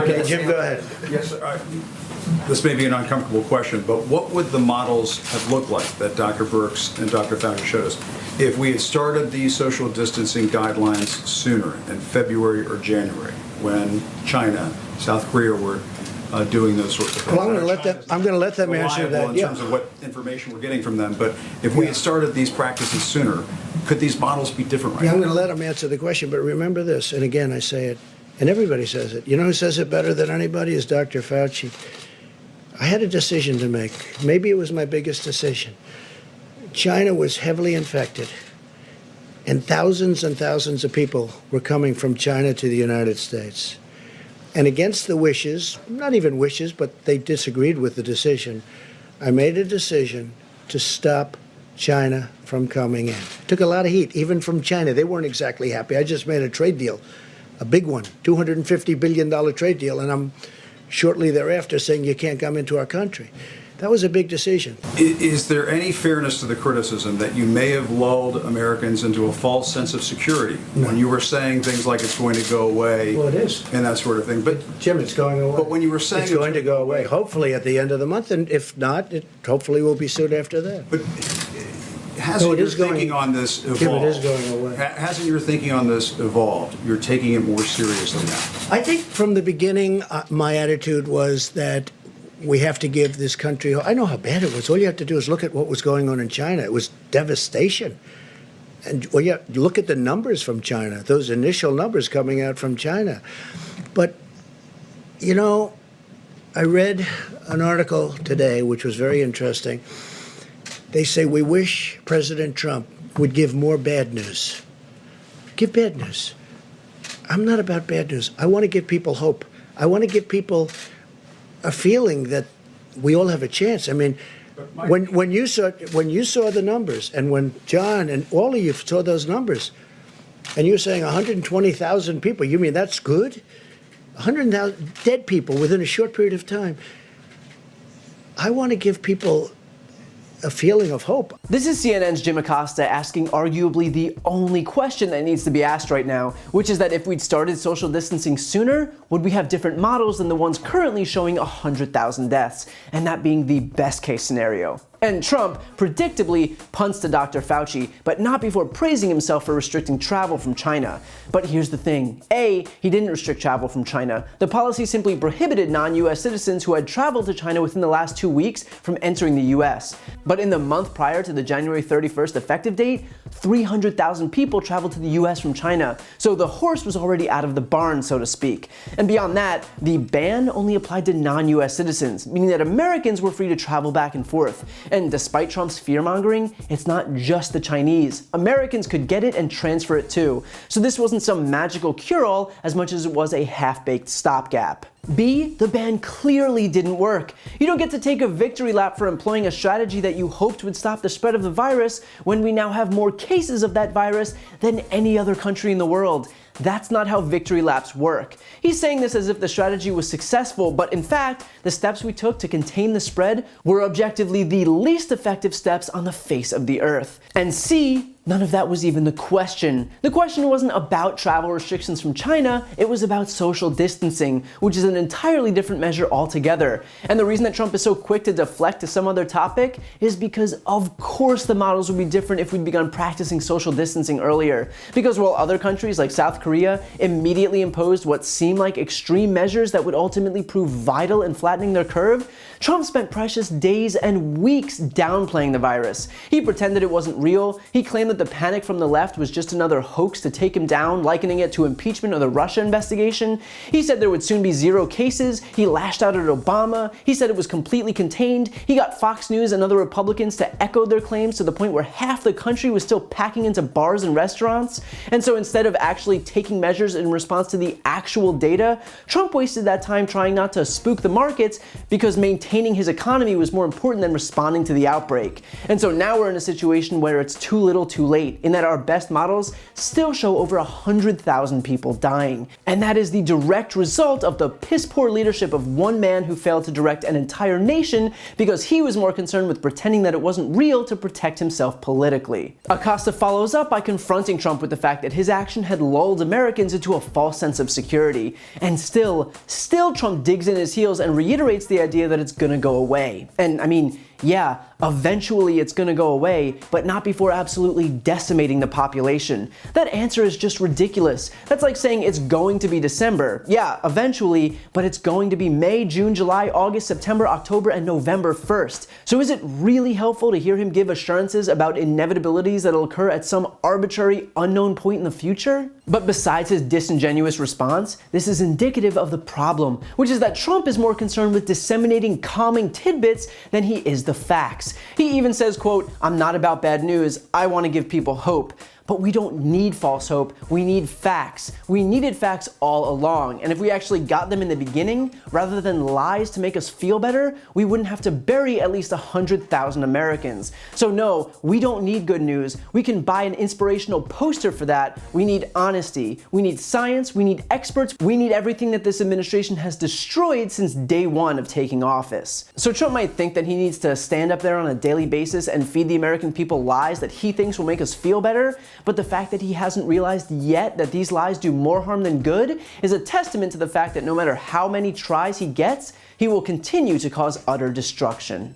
Okay, Jim, go ahead. Yes, sir. This may be an uncomfortable question, but what would the models have looked like that Dr. Birx and Dr. Fauci showed us if we had started these social distancing guidelines sooner, in February or January, when China, South Korea were doing those sorts of things? Well, I'm going to let them answer that. In terms of what information we're getting from them, but if we had started these practices sooner, could these models be different right now? I'm going to let them answer the question, but remember this, and again, I say it, and everybody says it. You know who says it better than anybody is Dr. Fauci. I had a decision to make. Maybe it was my biggest decision. China was heavily infected, and thousands of people were coming from China to the United States. And against the wishes, not even wishes, but they disagreed with the decision, I made a decision to stop China from coming in. Took a lot of heat, even from China. They weren't exactly happy. I just made a trade deal, a big one, $250 billion trade deal, and I'm shortly thereafter saying you can't come into our country. That was a big decision. Is there any fairness to the criticism that you may have lulled Americans into a false sense of security when you were saying things like it's going to go away? Well, it is. And that sort of thing. But Jim, it's going away. But when you were saying it's going to go away, hopefully at the end of the month, and if not, it hopefully will be soon after that. But hasn't your thinking on this evolved? Jim, it is going away. Hasn't your thinking on this evolved? You're taking it more seriously now. I think from the beginning, my attitude was that we have to give this country. I know how bad it was. All you have to do is look at what was going on in China. It was devastation. And well, yeah, look at the numbers from China, those initial numbers coming out from China. But, you know, I read an article today which was very interesting. They say, we wish President Trump would give more bad news. Give bad news. I'm not about bad news. I want to give people hope. I want to give people a feeling that we all have a chance. I mean, when you saw the numbers, and when John and all of you saw those numbers, and you're saying 120,000 people, you mean that's good? 100,000 dead people within a short period of time. I want to give people a feeling of hope. This is CNN's Jim Acosta asking arguably the only question that needs to be asked right now, which is that if we'd started social distancing sooner, would we have different models than the ones currently showing 100,000 deaths, and that being the best case scenario? And Trump predictably punts to Dr. Fauci, but not before praising himself for restricting travel from China. But here's the thing. A, he didn't restrict travel from China. The policy simply prohibited non-US citizens who had traveled to China within the last 2 weeks from entering the US. But in the month prior to the January 31st effective date, 300,000 people traveled to the US from China. So the horse was already out of the barn, so to speak. And beyond that, the ban only applied to non-US citizens, meaning that Americans were free to travel back and forth. And despite Trump's fear-mongering, it's not just the Chinese. Americans could get it and transfer it too. So this wasn't some magical cure-all as much as it was a half-baked stopgap. B, the ban clearly didn't work. You don't get to take a victory lap for employing a strategy that you hoped would stop the spread of the virus when we now have more cases of that virus than any other country in the world. That's not how victory laps work. He's saying this as if the strategy was successful, but in fact, the steps we took to contain the spread were objectively the least effective steps on the face of the earth. And C, none of that was even the question. The question wasn't about travel restrictions from China, it was about social distancing, which is an entirely different measure altogether. And the reason that Trump is so quick to deflect to some other topic is because of course the models would be different if we'd begun practicing social distancing earlier. Because while other countries like South Korea immediately imposed what seemed like extreme measures that would ultimately prove vital in flattening their curve, Trump spent precious days and weeks downplaying the virus. He pretended it wasn't real, he claimed that the panic from the left was just another hoax to take him down, likening it to impeachment or the Russia investigation. He said there would soon be 0 cases, he lashed out at Obama, he said it was completely contained, he got Fox News and other Republicans to echo their claims to the point where half the country was still packing into bars and restaurants. And so instead of actually taking measures in response to the actual data, Trump wasted that time trying not to spook the markets because maintaining his economy was more important than responding to the outbreak. And so now we're in a situation where it's too little too late in that our best models still show over 100,000 people dying. And that is the direct result of the piss-poor leadership of one man who failed to direct an entire nation because he was more concerned with pretending that it wasn't real to protect himself politically. Acosta follows up by confronting Trump with the fact that his action had lulled Americans into a false sense of security. And still Trump digs in his heels and reiterates the idea that it's gonna go away. And I mean, yeah, eventually it's gonna go away, but not before absolutely decimating the population. That answer is just ridiculous. That's like saying it's going to be December. Yeah, eventually, but it's going to be May, June, July, August, September, October, and November 1st. So is it really helpful to hear him give assurances about inevitabilities that'll occur at some arbitrary, unknown point in the future? But besides his disingenuous response, this is indicative of the problem, which is that Trump is more concerned with disseminating calming tidbits than he is the facts. He even says, quote, "I'm not about bad news, I want to give people hope." But we don't need false hope, we need facts. We needed facts all along, and if we actually got them in the beginning, rather than lies to make us feel better, we wouldn't have to bury at least 100,000 Americans. So no, we don't need good news. We can buy an inspirational poster for that. We need honesty, we need science, we need experts, we need everything that this administration has destroyed since day one of taking office. So Trump might think that he needs to stand up there on a daily basis and feed the American people lies that he thinks will make us feel better, but the fact that he hasn't realized yet that these lies do more harm than good is a testament to the fact that no matter how many tries he gets, he will continue to cause utter destruction.